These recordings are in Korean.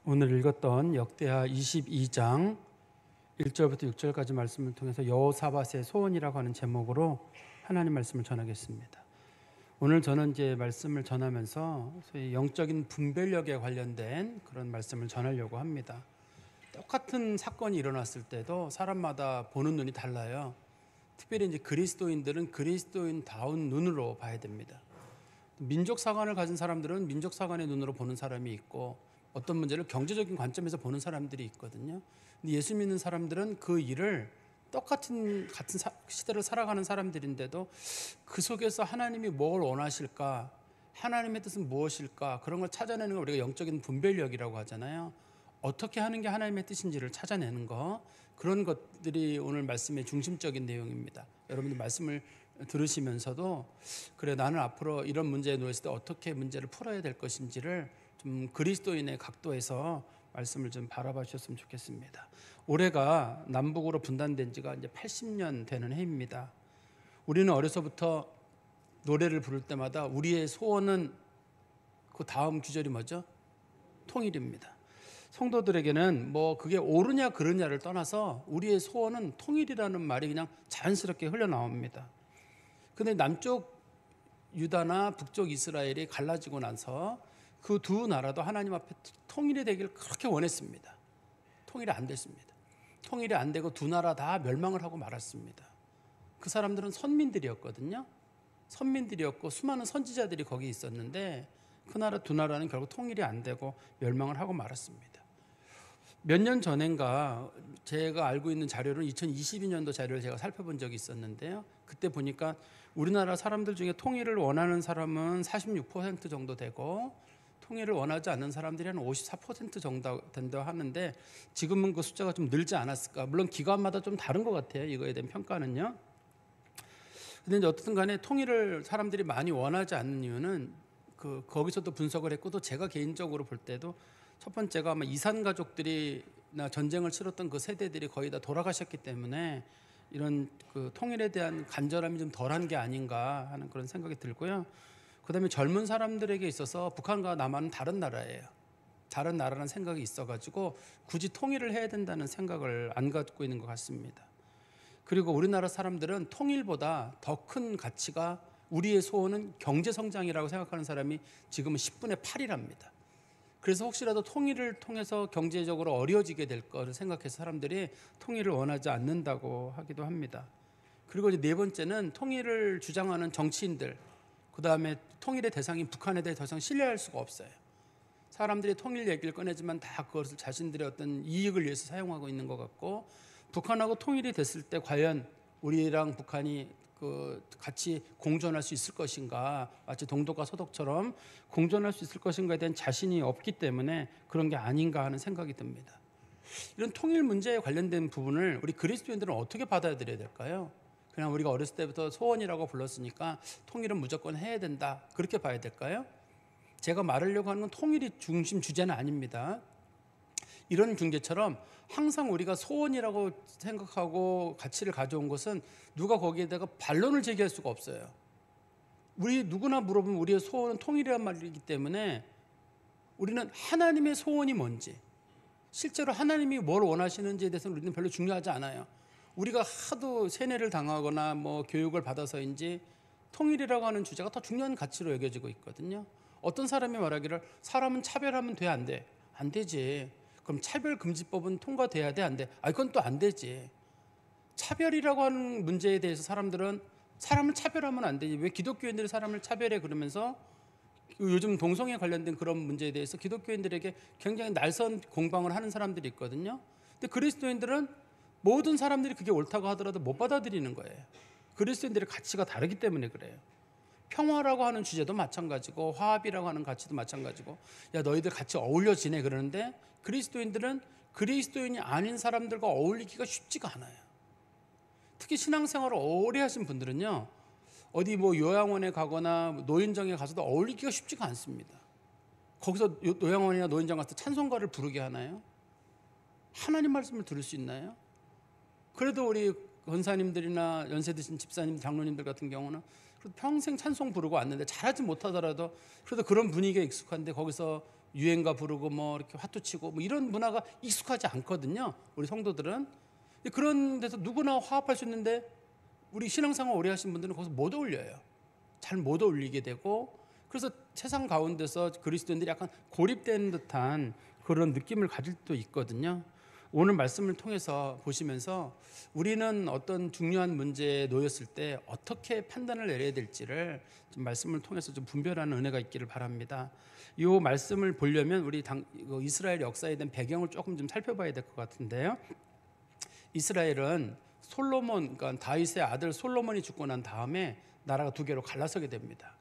오늘 읽었던 역대하 22장 1절부터 6절까지 말씀을 통해서 여호사밧의 소원이라고 하는 제목으로 하나님 말씀을 전하겠습니다. 오늘 저는 이제 말씀을 전하면서 소위 영적인 분별력에 관련된 그런 말씀을 전하려고 합니다. 똑같은 사건이 일어났을 때도 사람마다 보는 눈이 달라요. 특별히 이제 그리스도인들은 그리스도인다운 눈으로 봐야 됩니다. 민족 사관을 가진 사람들은 민족 사관의 눈으로 보는 사람이 있고 어떤 문제를 경제적인 관점에서 보는 사람들이 있거든요. 근데 예수 믿는 사람들은 그 일을 같은 시대를 살아가는 사람들인데도 그 속에서 하나님이 뭘 원하실까, 하나님의 뜻은 무엇일까, 그런 걸 찾아내는 걸 우리가 영적인 분별력이라고 하잖아요. 어떻게 하는 게 하나님의 뜻인지를 찾아내는 거, 그런 것들이 오늘 말씀의 중심적인 내용입니다. 여러분들 말씀을 들으시면서도 그래, 나는 앞으로 이런 문제에 놓였을 때 어떻게 문제를 풀어야 될 것인지를 좀 그리스도인의 각도에서 말씀을 좀 바라봐 주셨으면 좋겠습니다. 올해가 남북으로 분단된 지가 이제 80년 되는 해입니다. 우리는 어려서부터 노래를 부를 때마다 우리의 소원은 그 다음 구절이 뭐죠? 통일입니다. 성도들에게는 뭐 그게 옳으냐 그르냐를 떠나서 우리의 소원은 통일이라는 말이 그냥 자연스럽게 흘러나옵니다. 근데 남쪽 유다나 북쪽 이스라엘이 갈라지고 나서 그 두 나라도 하나님 앞에 통일이 되기를 그렇게 원했습니다. 통일이 안 됐습니다. 통일이 안 되고 두 나라 다 멸망을 하고 말았습니다. 그 사람들은 선민들이었거든요. 선민들이었고 수많은 선지자들이 거기 있었는데 그 나라 두 나라는 결국 통일이 안 되고 멸망을 하고 말았습니다. 몇 년 전인가 제가 알고 있는 자료는 2022년도 자료를 제가 살펴본 적이 있었는데요. 그때 보니까 우리나라 사람들 중에 통일을 원하는 사람은 46% 정도 되고 통일을 원하지 않는 사람들이 한 54% 정도 된다고 하는데 지금은 그 숫자가 좀 늘지 않았을까. 물론 기관마다 좀 다른 것 같아요. 이거에 대한 평가는요. 근데 이제 어떻든 간에 통일을 사람들이 많이 원하지 않는 이유는 거기서도 분석을 했고 또 제가 개인적으로 볼 때도 첫 번째가 아마 이산 가족들이나 전쟁을 치렀던 그 세대들이 거의 다 돌아가셨기 때문에 이런 그 통일에 대한 간절함이 좀 덜한 게 아닌가 하는 그런 생각이 들고요. 그다음에 젊은 사람들에게 있어서 북한과 남한은 다른 나라예요. 다른 나라라는 생각이 있어가지고 굳이 통일을 해야 된다는 생각을 안 갖고 있는 것 같습니다. 그리고 우리나라 사람들은 통일보다 더 큰 가치가 우리의 소원은 경제 성장이라고 생각하는 사람이 지금은 10분의 8이랍니다. 그래서 혹시라도 통일을 통해서 경제적으로 어려워지게 될 거를 생각해서 사람들이 통일을 원하지 않는다고 하기도 합니다. 그리고 이제 네 번째는 통일을 주장하는 정치인들, 그 다음에 통일의 대상인 북한에 대해 더 이상 신뢰할 수가 없어요. 사람들이 통일 얘기를 꺼내지만 다 그것을 자신들의 어떤 이익을 위해서 사용하고 있는 것 같고, 북한하고 통일이 됐을 때 과연 우리랑 북한이 같이 공존할 수 있을 것인가, 마치 동독과 서독처럼 공존할 수 있을 것인가에 대한 자신이 없기 때문에 그런 게 아닌가 하는 생각이 듭니다. 이런 통일 문제에 관련된 부분을 우리 그리스도인들은 어떻게 받아들여야 될까요? 그냥 우리가 어렸을 때부터 소원이라고 불렀으니까 통일은 무조건 해야 된다, 그렇게 봐야 될까요? 제가 말하려고 하는 건 통일이 중심 주제는 아닙니다. 이런 중재처럼 항상 우리가 소원이라고 생각하고 가치를 가져온 것은 누가 거기에다가 반론을 제기할 수가 없어요. 우리 누구나 물어보면 우리의 소원은 통일이란 말이기 때문에 우리는 하나님의 소원이 뭔지, 실제로 하나님이 뭘 원하시는지에 대해서는 우리는 별로 중요하지 않아요. 우리가 하도 세뇌를 당하거나 뭐 교육을 받아서인지 통일이라고 하는 주제가 더 중요한 가치로 여겨지고 있거든요. 어떤 사람이 말하기를 사람은 차별하면 돼, 안 돼? 안 되지. 그럼 차별금지법은 통과돼야 돼, 안 돼? 그건 또 안 되지. 차별이라고 하는 문제에 대해서 사람들은 사람을 차별하면 안 되지. 왜 기독교인들이 사람을 차별해? 그러면서 요즘 동성애 관련된 그런 문제에 대해서 기독교인들에게 굉장히 날선 공방을 하는 사람들이 있거든요. 근데 그리스도인들은 모든 사람들이 그게 옳다고 하더라도 못 받아들이는 거예요. 그리스도인들의 가치가 다르기 때문에 그래요. 평화라고 하는 주제도 마찬가지고 화합이라고 하는 가치도 마찬가지고, 야 너희들 같이 어울려 지내 그러는데 그리스도인들은 그리스도인이 아닌 사람들과 어울리기가 쉽지가 않아요. 특히 신앙생활을 오래 하신 분들은요, 어디 뭐 요양원에 가거나 노인정에 가서도 어울리기가 쉽지가 않습니다. 거기서 요양원이나 노인정 가서 찬송가를 부르게 하나요? 하나님 말씀을 들을 수 있나요? 그래도 우리 권사님들이나 연세 드신 집사님, 장로님들 같은 경우는 평생 찬송 부르고 왔는데 잘하지 못하더라도 그래도 그런 분위기에 익숙한데 거기서 유행가 부르고 뭐 이렇게 화투 치고 뭐 이런 문화가 익숙하지 않거든요. 우리 성도들은. 그런 데서 누구나 화합할 수 있는데 우리 신앙생활 오래 하신 분들은 거기서 못 어울려요. 잘 못 어울리게 되고, 그래서 세상 가운데서 그리스도인들이 약간 고립된 듯한 그런 느낌을 가질 때도 있거든요. 오늘 말씀을 통해서 보시면서 우리는 어떤 중요한 문제에 놓였을 때 어떻게 판단을 내려야 될지를 좀 말씀을 통해서 좀 분별하는 은혜가 있기를 바랍니다. 이 말씀을 보려면 우리 이스라엘 역사에 대한 배경을 조금 좀 살펴봐야 될 것 같은데요. 이스라엘은 솔로몬, 그러니까 다윗의 아들 솔로몬이 죽고 난 다음에 나라가 두 개로 갈라서게 됩니다.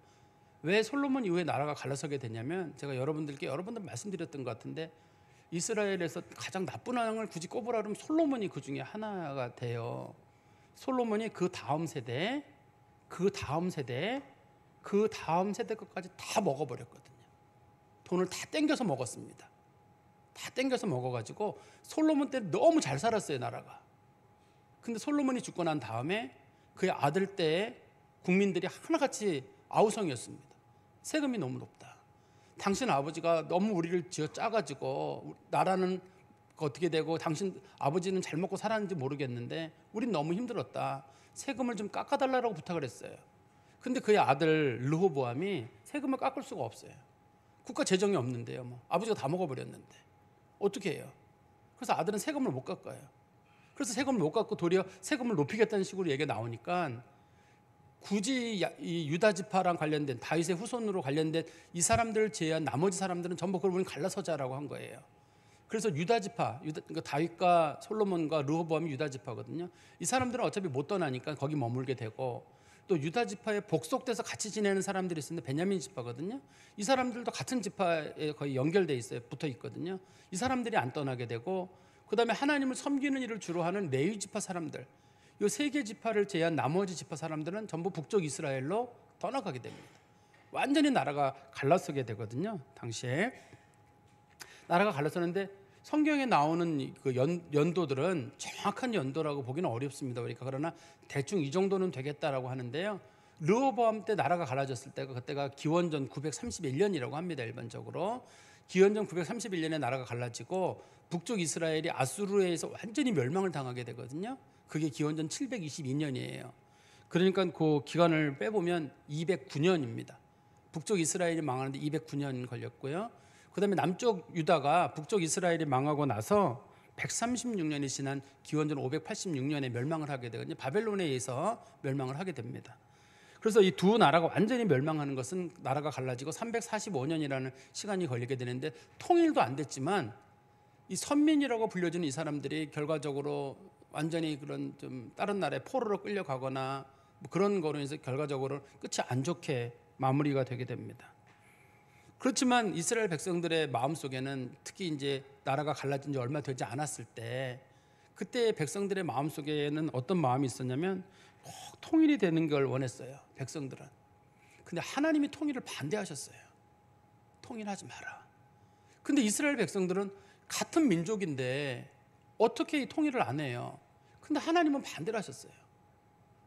왜 솔로몬 이후에 나라가 갈라서게 되냐면, 제가 여러분들께 여러 번 말씀드렸던 것 같은데, 이스라엘에서 가장 나쁜 왕을 굳이 꼽으라 그러면 솔로몬이 그 중에 하나가 돼요. 솔로몬이 그 다음 세대 것까지 다 먹어버렸거든요. 돈을 다 땡겨서 먹었습니다. 다 땡겨서 먹어가지고 솔로몬 때 너무 잘 살았어요, 나라가. 근데 솔로몬이 죽고 난 다음에 그의 아들 때에 국민들이 하나같이 아우성이었습니다. 세금이 너무 높다. 당신 아버지가 너무 우리를 쥐어 짜가지고 나라는 어떻게 되고 당신 아버지는 잘 먹고 살았는지 모르겠는데 우린 너무 힘들었다. 세금을 좀 깎아달라고 부탁을 했어요. 근데 그의 아들 르호보암이 세금을 깎을 수가 없어요. 국가 재정이 없는데요. 뭐 아버지가 다 먹어버렸는데 어떻게 해요? 그래서 아들은 세금을 못 깎아요. 그래서 세금을 못 깎고 도리어 세금을 높이겠다는 식으로 얘기가 나오니까, 굳이 이 유다 지파랑 관련된 다윗의 후손으로 관련된 이 사람들을 제외한 나머지 사람들은 전부 그걸 우리는 갈라서자라고 한 거예요. 그래서 유다 지파, 그러니까 다윗과 솔로몬과 르호보암이 유다 지파거든요. 이 사람들은 어차피 못 떠나니까 거기 머물게 되고, 또 유다 지파에 복속돼서 같이 지내는 사람들이 있었는데 베냐민 지파거든요. 이 사람들도 같은 지파에 거의 연결돼 있어요. 붙어 있거든요. 이 사람들이 안 떠나게 되고, 그다음에 하나님을 섬기는 일을 주로 하는 레위 지파 사람들, 이 세 개 지파를 제외한 나머지 지파 사람들은 전부 북쪽 이스라엘로 떠나가게 됩니다. 완전히 나라가 갈라서게 되거든요. 당시에 나라가 갈라서는데 성경에 나오는 그 연도들은 정확한 연도라고 보기는 어렵습니다. 그러나 대충 이 정도는 되겠다라고 하는데요. 르호보암 때 나라가 갈라졌을 때가 그때가 기원전 931년이라고 합니다. 일반적으로 기원전 931년에 나라가 갈라지고 북쪽 이스라엘이 아수르에 의해서 완전히 멸망을 당하게 되거든요. 그게 기원전 722년이에요. 그러니까 그 기간을 빼보면 209년입니다. 북쪽 이스라엘이 망하는데 209년 걸렸고요. 그다음에 남쪽 유다가 북쪽 이스라엘이 망하고 나서 136년이 지난 기원전 586년에 멸망을 하게 되거든요. 바벨론에 의해서 멸망을 하게 됩니다. 그래서 이 두 나라가 완전히 멸망하는 것은 나라가 갈라지고 345년이라는 시간이 걸리게 되는데, 통일도 안 됐지만 이 선민이라고 불려지는 이 사람들이 결과적으로 완전히 그런 좀 다른 나라에 포로로 끌려가거나 뭐 그런 거로 해서 결과적으로 끝이 안 좋게 마무리가 되게 됩니다. 그렇지만 이스라엘 백성들의 마음속에는, 특히 이제 나라가 갈라진 지 얼마 되지 않았을 때, 그때 백성들의 마음속에는 어떤 마음이 있었냐면 꼭 통일이 되는 걸 원했어요, 백성들은. 근데 하나님이 통일을 반대하셨어요. 통일하지 마라. 근데 이스라엘 백성들은 같은 민족인데 어떻게 이 통일을 안 해요? 근데 하나님은 반대를 하셨어요.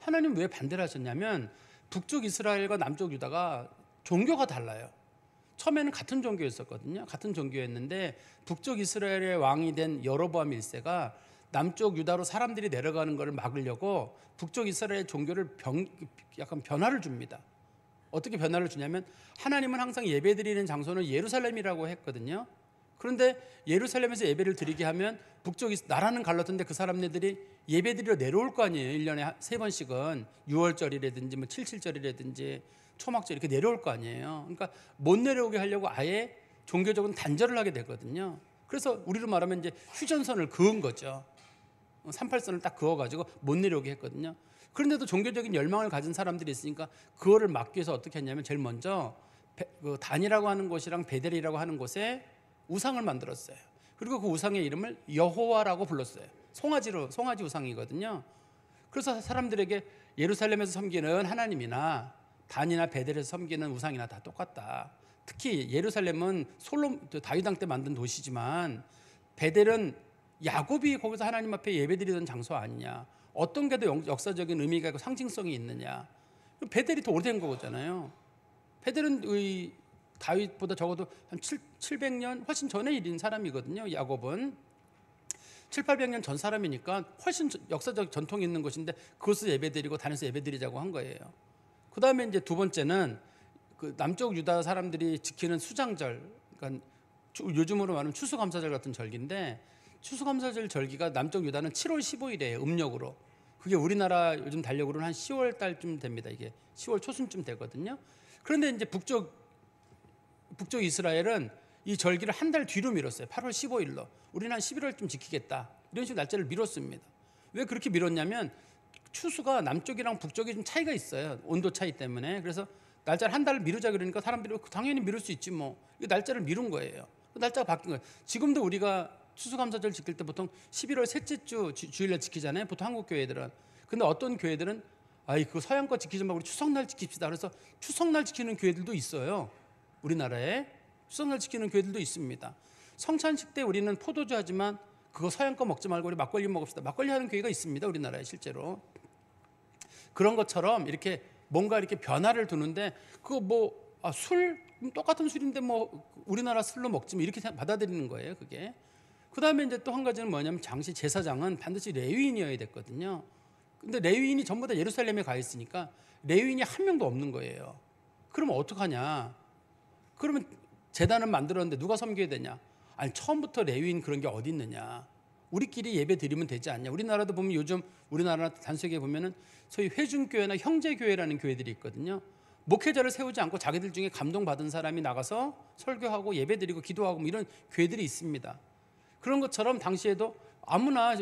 하나님은 왜 반대를 하셨냐면, 북쪽 이스라엘과 남쪽 유다가 종교가 달라요. 처음에는 같은 종교였었거든요. 같은 종교였는데 북쪽 이스라엘의 왕이 된 여로보암 1세가 남쪽 유다로 사람들이 내려가는 것을 막으려고 북쪽 이스라엘 종교를 약간 변화를 줍니다. 어떻게 변화를 주냐면, 하나님은 항상 예배드리는 장소는 예루살렘이라고 했거든요. 그런데 예루살렘에서 예배를 드리게 하면 북쪽 나라는 갈랐던데 그 사람들이 예배드리러 내려올 거 아니에요. 1년에 3번씩은 6월절이라든지 뭐 77절이라든지 초막절 이렇게 내려올 거 아니에요. 그러니까 못 내려오게 하려고 아예 종교적인 단절을 하게 되거든요. 그래서 우리로 말하면 이제 휴전선을 그은 거죠. 38선을 딱 그어가지고 못 내려오게 했거든요. 그런데도 종교적인 열망을 가진 사람들이 있으니까 그거를 막기 위해서 어떻게 했냐면, 제일 먼저 단이라고 하는 곳이랑 베델이라고 하는 곳에 우상을 만들었어요. 그리고 그 우상의 이름을 여호와라고 불렀어요. 송아지 우상이거든요. 그래서 사람들에게 예루살렘에서 섬기는 하나님이나 단이나 베델에서 섬기는 우상이나 다 똑같다. 특히 예루살렘은 다윗 왕 때 만든 도시지만 베델은 야곱이 거기서 하나님 앞에 예배드리던 장소 아니냐. 어떤 게 더 역사적인 의미가 있고 상징성이 있느냐. 베델이 더 오래된 거잖아요. 베델은 다윗보다 적어도 한 700년 훨씬 전의 일인 사람이거든요. 야곱은 700~800년 전 사람이니까 훨씬 역사적 전통이 있는 것인데 그것을 예배드리고 다녀서 예배드리자고 한 거예요. 그 다음에 이제 두 번째는 그 남쪽 유다 사람들이 지키는 수장절, 그러니까 요즘으로 말하면 추수감사절 같은 절기인데, 추수감사절 절기가 남쪽 유다는 7월 15일이에요. 음력으로. 그게 우리나라 요즘 달력으로는 한 10월 달쯤 됩니다. 이게 10월 초순쯤 되거든요. 그런데 이제 북쪽 이스라엘은 이 절기를 한 달 뒤로 미뤘어요. 8월 15일로. 우리는 한 11월쯤 지키겠다. 이런 식으로 날짜를 미뤘습니다. 왜 그렇게 미뤘냐면 추수가 남쪽이랑 북쪽이 좀 차이가 있어요. 온도 차이 때문에. 그래서 날짜를 한 달을 미루자 그러니까 사람들이 당연히 미룰 수 있지 뭐. 이 날짜를 미룬 거예요. 날짜가 바뀐 거예요. 지금도 우리가 추수감사절 지킬 때 보통 11월 셋째 주 주일날 지키잖아요. 보통 한국 교회들은. 근데 어떤 교회들은 그거 서양 거 지키지 말고 우리 추석날 지킵시다. 그래서 추석날 지키는 교회들도 있어요. 우리나라에 추석날 지키는 교회들도 있습니다. 성찬식 때 우리는 포도주 하지만 그거 서양 거 먹지 말고 우리 막걸리 먹읍시다. 막걸리 하는 교회가 있습니다. 우리나라에 실제로. 그런 것처럼 이렇게 뭔가 이렇게 변화를 두는데 그거 술 똑같은 술인데 우리나라 술로 먹지 이렇게 받아들이는 거예요. 그게. 그 다음에 이제 또 한 가지는 뭐냐면 당시 제사장은 반드시 레위인이어야 됐거든요. 근데 레위인이 전부 다 예루살렘에 가 있으니까 레위인이 한 명도 없는 거예요. 그러면 어떡하냐? 그러면 제단은 만들었는데 누가 섬겨야 되냐? 아니 처음부터 레위인 그런 게 어디 있느냐? 우리끼리 예배 드리면 되지 않냐? 우리나라도 보면 요즘 우리나라 단속에 보면은 소위 회중교회나 형제교회라는 교회들이 있거든요. 목회자를 세우지 않고 자기들 중에 감동받은 사람이 나가서 설교하고 예배 드리고 기도하고 이런 교회들이 있습니다. 그런 것처럼 당시에도 아무나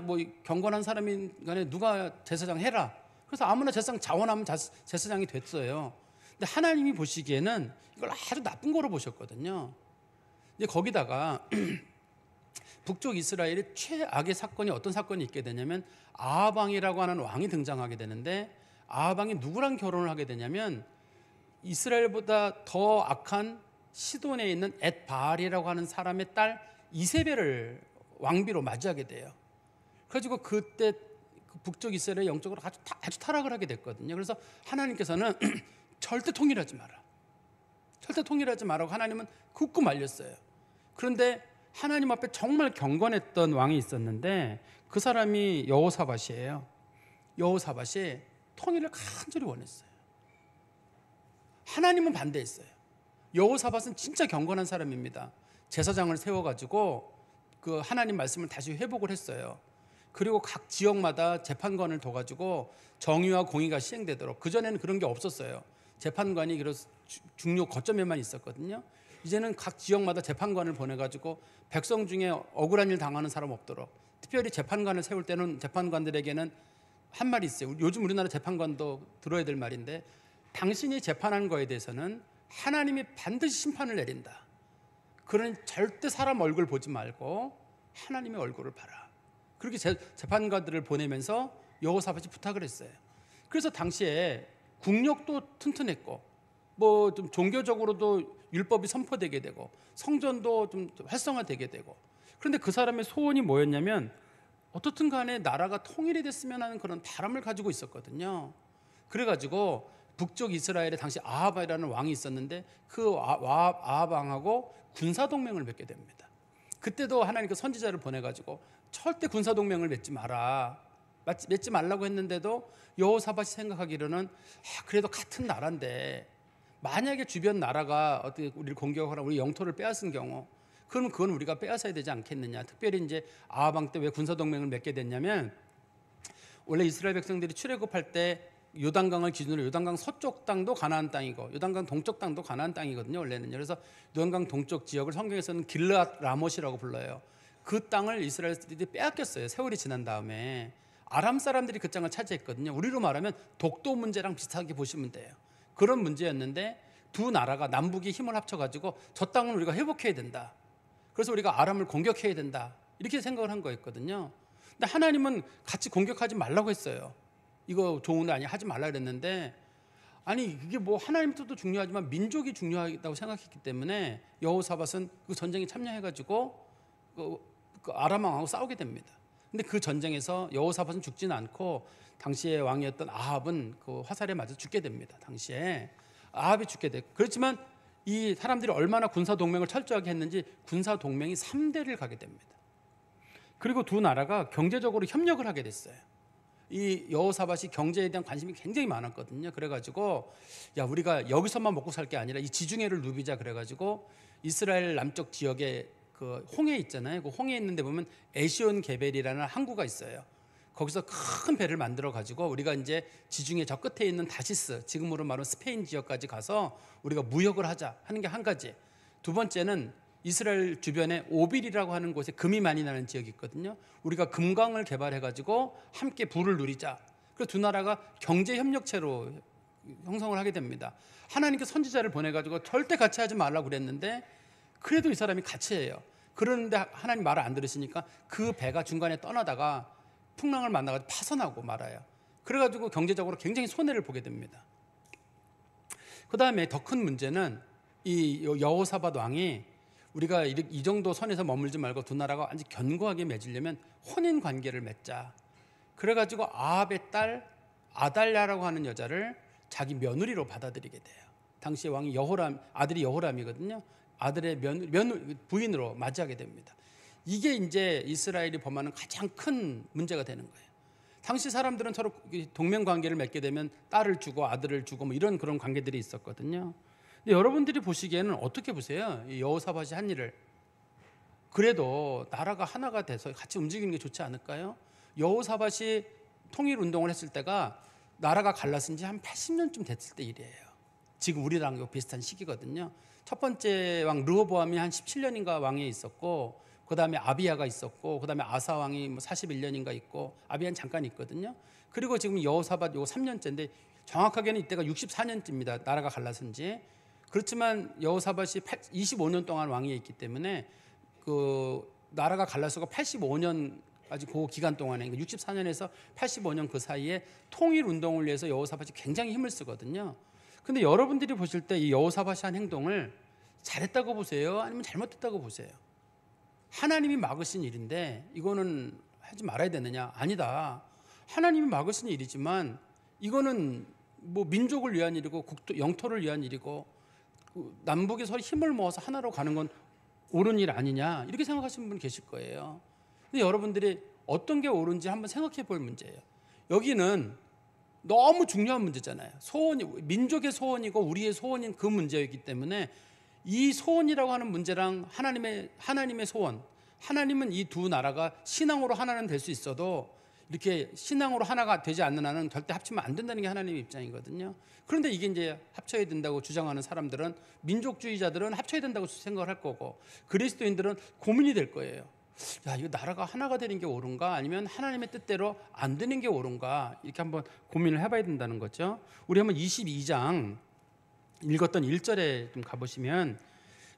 경건한 사람인 간에 누가 제사장 해라. 그래서 아무나 제사장 자원하면 제사장이 됐어요. 근데 하나님이 보시기에는 이걸 아주 나쁜 거로 보셨거든요. 이제 거기다가 북쪽 이스라엘의 최악의 사건이 어떤 사건이 있게 되냐면 아합 왕이라고 하는 왕이 등장하게 되는데, 아합 왕이 누구랑 결혼을 하게 되냐면 이스라엘보다 더 악한 시돈에 있는 엣바알이라고 하는 사람의 딸 이세벨을 왕비로 맞이하게 돼요. 그래가지고 그때 북쪽 이스라엘의 영적으로 아주 타락을 하게 됐거든요. 그래서 하나님께서는 절대 통일하지 마라. 절대 통일하지 마라고 하나님은 굳고 말렸어요. 그런데 하나님 앞에 정말 경건했던 왕이 있었는데 그 사람이 여호사밧이에요. 여호사밧이 통일을 간절히 원했어요. 하나님은 반대했어요. 여호사밧은 진짜 경건한 사람입니다. 제사장을 세워가지고 그 하나님 말씀을 다시 회복을 했어요. 그리고 각 지역마다 재판관을 둬가지고 정의와 공의가 시행되도록. 그전에는 그런 게 없었어요. 재판관이 중요 거점에만 있었거든요. 이제는 각 지역마다 재판관을 보내가지고 백성 중에 억울한 일 당하는 사람 없도록. 특별히 재판관을 세울 때는 재판관들에게는 한 말이 있어요. 요즘 우리나라 재판관도 들어야 될 말인데, 당신이 재판한 거에 대해서는 하나님이 반드시 심판을 내린다. 그러니 절대 사람 얼굴 보지 말고 하나님의 얼굴을 봐라. 그렇게 재판관들을 보내면서 여호사밧이 부탁을 했어요. 그래서 당시에 국력도 튼튼했고 좀 종교적으로도 율법이 선포되게 되고 성전도 좀 활성화되게 되고. 그런데 그 사람의 소원이 뭐였냐면 어떻든 간에 나라가 통일이 됐으면 하는 그런 바람을 가지고 있었거든요. 그래가지고 북쪽 이스라엘에 당시 아합이라는 왕이 있었는데 그 아합 왕하고 군사동맹을 맺게 됩니다. 그때도 하나님께서 선지자를 보내가지고 절대 군사동맹을 맺지 마라, 맺지 말라고 했는데도 여호사밧이 생각하기로는 그래도 같은 나라인데 만약에 주변 나라가 어떻게 우리를 공격하거나 우리 영토를 빼앗은 경우, 그러면 그건 우리가 빼앗아야 되지 않겠느냐. 특별히 이제 아합 왕 때 왜 군사동맹을 맺게 됐냐면, 원래 이스라엘 백성들이 출애굽할 때 요단강을 기준으로 요단강 서쪽 땅도 가나안 땅이고 요단강 동쪽 땅도 가나안 땅이거든요. 원래는요. 그래서 요단강 동쪽 지역을 성경에서는 길르앗 라못이라고 불러요. 그 땅을 이스라엘들이 빼앗겼어요. 세월이 지난 다음에. 아람 사람들이 그 땅을 차지했거든요. 우리로 말하면 독도 문제랑 비슷하게 보시면 돼요. 그런 문제였는데 두 나라가 남북이 힘을 합쳐가지고 저 땅은 우리가 회복해야 된다. 그래서 우리가 아람을 공격해야 된다. 이렇게 생각을 한 거였거든요. 근데 하나님은 같이 공격하지 말라고 했어요. 이거 좋은 거 아니야, 하지 말라 그랬는데, 아니 이게 하나님 뜻도 중요하지만 민족이 중요하다고 생각했기 때문에 여호사밧은 그 전쟁에 참여해가지고 그 아람 왕하고 싸우게 됩니다. 근데 그 전쟁에서 여호사밧은 죽지는 않고 당시의 왕이었던 아합은 그 화살에 맞아 죽게 됩니다. 당시에 아합이 죽게 됐고, 그렇지만 이 사람들이 얼마나 군사 동맹을 철저하게 했는지 군사 동맹이 3대를 가게 됩니다. 그리고 두 나라가 경제적으로 협력을 하게 됐어요. 이 여호사밧이 경제에 대한 관심이 굉장히 많았거든요. 그래가지고 야, 우리가 여기서만 먹고 살 게 아니라 이 지중해를 누비자. 그래가지고 이스라엘 남쪽 지역에 그 홍해 있잖아요. 그 홍해 있는데 보면 에시온 게벨이라는 항구가 있어요. 거기서 큰 배를 만들어 가지고 우리가 이제 지중해 저 끝에 있는 다시스, 지금으로 말하면 스페인 지역까지 가서 우리가 무역을 하자 하는 게 한 가지. 두 번째는 이스라엘 주변에 오빌이라고 하는 곳에 금이 많이 나는 지역이 있거든요. 우리가 금광을 개발해 가지고 함께 부를 누리자. 그래서 두 나라가 경제 협력체로 형성을 하게 됩니다. 하나님께 선지자를 보내 가지고 절대 같이 하지 말라고 그랬는데 그래도 이 사람이 같이 해요. 그러는데 하나님 말을 안 들으시니까 그 배가 중간에 떠나다가 풍랑을 만나가지고 파손하고 말아요. 그래가지고 경제적으로 굉장히 손해를 보게 됩니다. 그 다음에 더 큰 문제는 이 여호사밧 왕이 우리가 이 정도 선에서 머물지 말고 두 나라가 완전 견고하게 맺으려면 혼인 관계를 맺자. 그래가지고 아합의 딸 아달랴라고 하는 여자를 자기 며느리로 받아들이게 돼요. 당시 왕이 여호람, 아들이 여호람이거든요. 아들의 부인으로 맞이하게 됩니다. 이게 이제 이스라엘이 범하는 가장 큰 문제가 되는 거예요. 당시 사람들은 서로 동맹 관계를 맺게 되면 딸을 주고 아들을 주고 뭐 이런 그런 관계들이 있었거든요. 근데 여러분들이 보시기에는 어떻게 보세요? 이 여호사밧이 한 일을. 그래도 나라가 하나가 돼서 같이 움직이는 게 좋지 않을까요? 여호사밧이 통일 운동을 했을 때가 나라가 갈라진 지 한 80년쯤 됐을 때 일이에요. 지금 우리랑 비슷한 시기거든요. 첫 번째 왕 르호보암이 한 17년인가 왕에 있었고, 그 다음에 아비야가 있었고, 그 다음에 아사 왕이 뭐 41년인가 있고, 아비야는 잠깐 있거든요. 그리고 지금 여호사밧 요거 3년째인데 정확하게는 이때가 64년째입니다. 나라가 갈라진 지. 그렇지만 여호사밧이 25년 동안 왕위에 있기 때문에 그 나라가 갈라서가 85년까지 그 기간 동안에, 64년에서 85년 그 사이에 통일 운동을 위해서 여호사밧이 굉장히 힘을 쓰거든요. 근데 여러분들이 보실 때 이 여호사밧이 한 행동을 잘했다고 보세요? 아니면 잘못했다고 보세요? 하나님이 막으신 일인데 이거는 하지 말아야 되느냐? 아니다. 하나님이 막으신 일이지만 이거는 뭐 민족을 위한 일이고 영토를 위한 일이고 남북이 서로 힘을 모아서 하나로 가는 건 옳은 일 아니냐? 이렇게 생각하시는 분 계실 거예요. 근데 여러분들이 어떤 게 옳은지 한번 생각해 볼 문제예요. 여기는 너무 중요한 문제잖아요. 소원이 민족의 소원이고 우리의 소원인 그 문제이기 때문에 이 소원이라고 하는 문제랑 하나님의 소원, 하나님은 이 두 나라가 신앙으로 하나는 될 수 있어도 이렇게 신앙으로 하나가 되지 않는 한은 절대 합치면 안 된다는 게 하나님의 입장이거든요. 그런데 이게 이제 합쳐야 된다고 주장하는 사람들은, 민족주의자들은 합쳐야 된다고 생각을 할 거고, 그리스도인들은 고민이 될 거예요. 야, 이거 나라가 하나가 되는 게 옳은가, 아니면 하나님의 뜻대로 안 되는 게 옳은가, 이렇게 한번 고민을 해봐야 된다는 거죠. 우리 한번 22장 읽었던 1절에 좀 가보시면,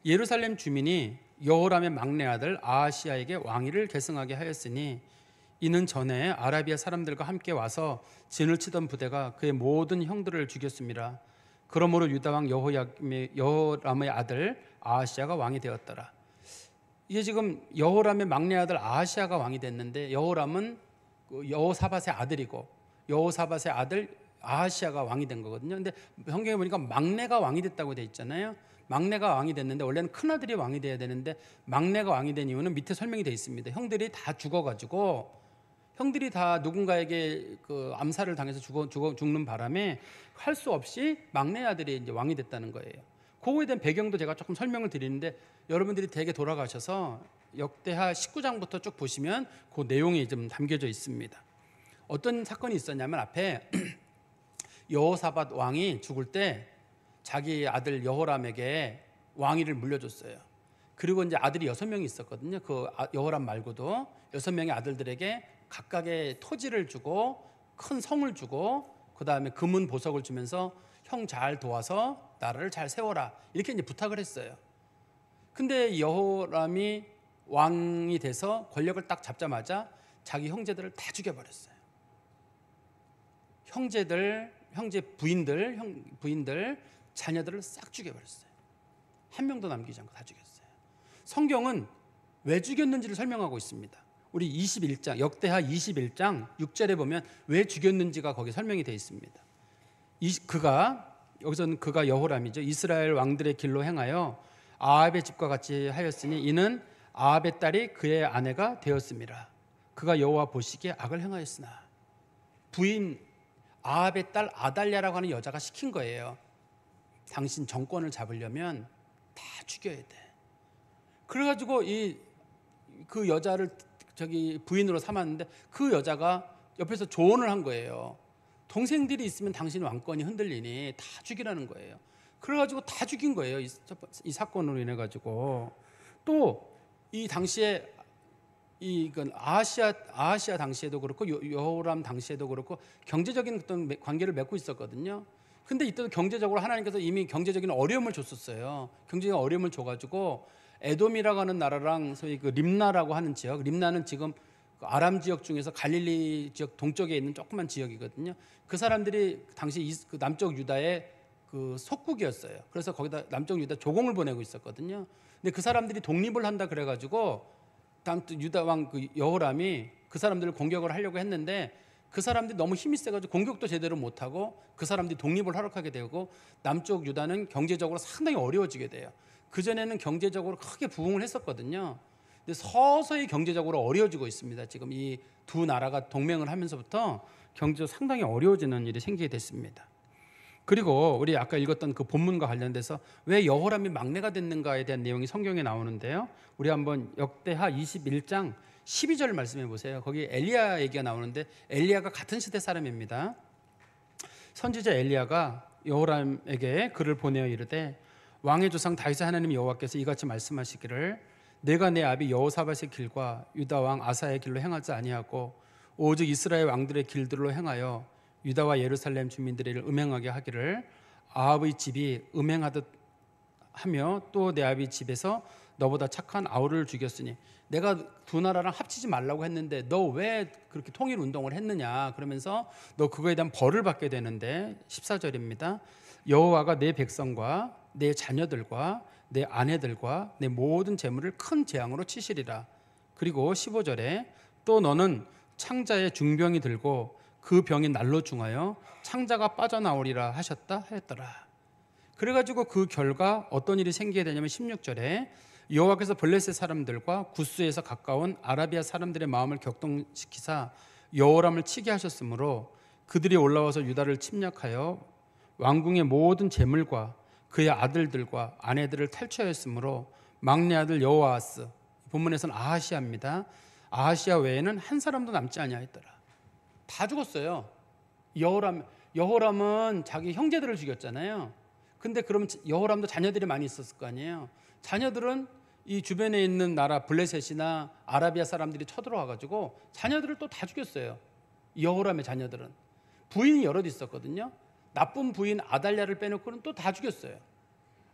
예루살렘 주민이 여호람의 막내 아들 아하시야에게 왕위를 계승하게 하였으니 이는 전에 아라비아 사람들과 함께 와서 진을 치던 부대가 그의 모든 형들을 죽였습니다. 그러므로 유다 왕 여호람의 아들 아하시야가 왕이 되었더라. 이게 지금 여호람의 막내 아들 아하시야가 왕이 됐는데, 여호람은 여호사밧의 아들이고 여호사밧의 아들 아하시야가 왕이 된 거거든요. 근데 성경에 보니까 막내가 왕이 됐다고 돼 있잖아요. 막내가 왕이 됐는데 원래는 큰 아들이 왕이 돼야 되는데 막내가 왕이 된 이유는 밑에 설명이 돼 있습니다. 형들이 다 죽어가지고, 형들이 다 누군가에게 그 암살을 당해서 죽는 바람에 할 수 없이 막내 아들이 이제 왕이 됐다는 거예요. 그거에 대한 배경도 제가 조금 설명을 드리는데, 여러분들이 대개 돌아가셔서 역대하 19장부터 쭉 보시면 그 내용이 좀 담겨져 있습니다. 어떤 사건이 있었냐면, 앞에 여호사밧 왕이 죽을 때 자기 아들 여호람에게 왕위를 물려줬어요. 그리고 이제 아들이 6명이 있었거든요. 그 여호람 말고도 6명의 아들들에게 각각의 토지를 주고 큰 성을 주고 그 다음에 금은 보석을 주면서 형 잘 도와서 나라를 잘 세워라, 이렇게 이제 부탁을 했어요. 근데 여호람이 왕이 돼서 권력을 딱 잡자마자 자기 형제들을 다 죽여버렸어요. 형제 부인들, 자녀들을 싹 죽여버렸어요. 한 명도 남기지 않고 다 죽였어요. 성경은 왜 죽였는지를 설명하고 있습니다. 우리 21장, 역대하 21장 6절에 보면 왜 죽였는지가 거기 설명이 되어 있습니다. 그가 여기서는 그가 여호람이죠. 이스라엘 왕들의 길로 행하여 아합의 집과 같이 하였으니 이는 아합의 딸이 그의 아내가 되었습니다. 그가 여호와 보시기에 악을 행하였으나 부인 아합의 딸 아달랴라고 하는 여자가 시킨 거예요. 당신 정권을 잡으려면 다 죽여야 돼. 그래가지고 그 여자를 부인으로 삼았는데 그 여자가 옆에서 조언을 한 거예요. 동생들이 있으면 당신 왕권이 흔들리니 다 죽이라는 거예요. 그래가지고 다 죽인 거예요. 이 사건으로 인해 가지고. 또 이 당시에 이건 아하시아 당시에도 그렇고 여호람 당시에도 그렇고 경제적인 어떤 관계를 맺고 있었거든요. 근데 이때도 경제적으로 하나님께서 이미 경제적인 어려움을 줬었어요. 경제적인 어려움을 줘가지고 에돔이라고 하는 나라랑 소위 그 림나라고 하는 지역, 림나는 지금 아람 지역 중에서 갈릴리 지역 동쪽에 있는 조그만 지역이거든요. 그 사람들이 당시 그 남쪽 유다의 그 속국이었어요. 그래서 거기다 남쪽 유다 조공을 보내고 있었거든요. 근데 그 사람들이 독립을 한다 그래가지고 다음 유다 왕 그 여호람이 그 사람들을 공격을 하려고 했는데 그 사람들이 너무 힘이 세가지고 공격도 제대로 못하고 그 사람들이 독립을 허락하게 되고 남쪽 유다는 경제적으로 상당히 어려워지게 돼요. 그전에는 경제적으로 크게 부흥을 했었거든요. 근데 서서히 경제적으로 어려워지고 있습니다. 지금 이 두 나라가 동맹을 하면서부터 경제적으로 상당히 어려워지는 일이 생기게 됐습니다. 그리고 우리 아까 읽었던 그 본문과 관련돼서 왜 여호람이 막내가 됐는가에 대한 내용이 성경에 나오는데요. 우리 한번 역대하 21장 12절 말씀해 보세요. 거기 엘리야 얘기가 나오는데 엘리야가 같은 시대 사람입니다. 선지자 엘리야가 여호람에게 글을 보내어 이르되 왕의 조상 다윗의 하나님 여호와께서 이같이 말씀하시기를 내가 내 아비 여호사밧의 길과 유다 왕 아사의 길로 행하지 아니하고 오직 이스라엘 왕들의 길들로 행하여 유다와 예루살렘 주민들을 음행하게 하기를 아합의 집이 음행하듯 하며 또 내 아비 집에서 너보다 착한 아우를 죽였으니 내가 두 나라랑 합치지 말라고 했는데 너 왜 그렇게 통일 운동을 했느냐 그러면서 너 그거에 대한 벌을 받게 되는데 14절입니다. 여호와가 내 백성과 내 자녀들과 내 아내들과 내 모든 재물을 큰 재앙으로 치시리라. 그리고 15절에 또 너는 창자의 중병이 들고 그 병이 날로 중하여 창자가 빠져나오리라 하였더라. 그래가지고 그 결과 어떤 일이 생기게 되냐면 16절에 여호와께서 블레셋 사람들과 구스에서 가까운 아라비아 사람들의 마음을 격동시키사 여호람을 치게 하셨으므로 그들이 올라와서 유다를 침략하여 왕궁의 모든 재물과 그의 아들들과 아내들을 탈취하였으므로 막내 아들 여호아스, 본문에서는 아하시아입니다. 아하시아 외에는 한 사람도 남지 아니하였더라. 다 죽었어요. 여호람은 자기 형제들을 죽였잖아요. 근데 그러면 여호람도 자녀들이 많이 있었을 거 아니에요. 자녀들은 이 주변에 있는 나라 블레셋이나 아라비아 사람들이 쳐들어와가지고 자녀들을 또 다 죽였어요. 여호람의 자녀들은 부인이 여럿 있었거든요. 나쁜 부인 아달랴를 빼놓고는 또 다 죽였어요.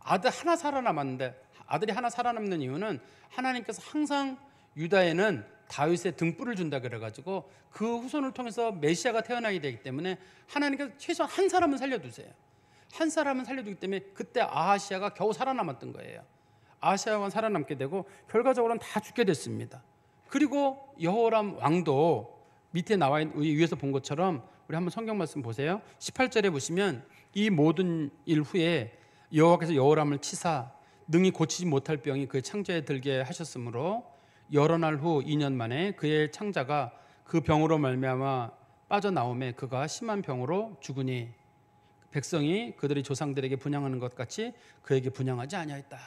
아들 하나 살아남았는데 아들이 하나 살아남는 이유는 하나님께서 항상 유다에는 다윗의 등불을 준다 그래가지고 그 후손을 통해서 메시아가 태어나게 되기 때문에 하나님께서 최소한 한 사람은 살려두세요. 한 사람은 살려두기 때문에 그때 아하시아가 겨우 살아남았던 거예요. 아하시아가 살아남게 되고 결과적으로는 다 죽게 됐습니다. 그리고 여호람 왕도 밑에 나와 있는 위에서 본 것처럼 우리 한번 성경 말씀 보세요. 18절에 보시면 이 모든 일 후에 여호와께서 여호람을 치사 능히 고치지 못할 병이 그의 창자에 들게 하셨으므로 여러 날 후 2년 만에 그의 창자가 그 병으로 말미암아 빠져나오매 그가 심한 병으로 죽으니 백성이 그들의 조상들에게 분향하는 것 같이 그에게 분향하지 아니하였다.